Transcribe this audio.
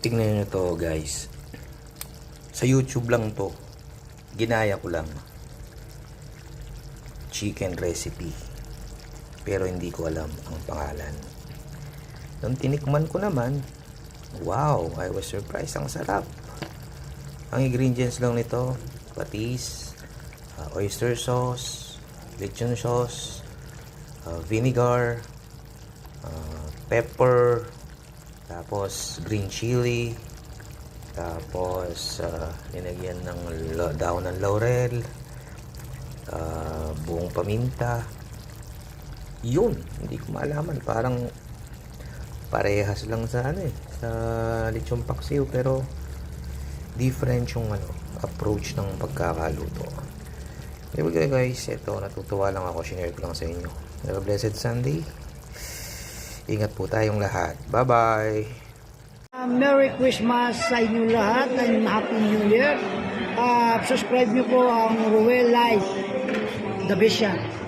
Tingnan nyo to guys. Sa YouTube lang to. Ginaya ko lang. Chicken recipe. Pero hindi ko alam ang pangalan. Nung tinikman ko naman, wow, I was surprised. Ang sarap. Ang ingredients lang nito, patis, oyster sauce, lechon sauce, vinegar, pepper, tapos green chili, tapos linagyan ng daon ng laurel, buong paminta. Yun, hindi ko maalaman, parang parehas lang sa sa lechon paksiw, pero different yung approach ng pagkakaluto. Anyway guys, ito, natutuwa lang ako, share ko lang sa inyo. Have a blessed Sunday. Ingat po tayong lahat. Bye-bye! Merry Christmas sa inyo lahat and Happy New Year. Subscribe nyo po ang Ruel Life, The Vision.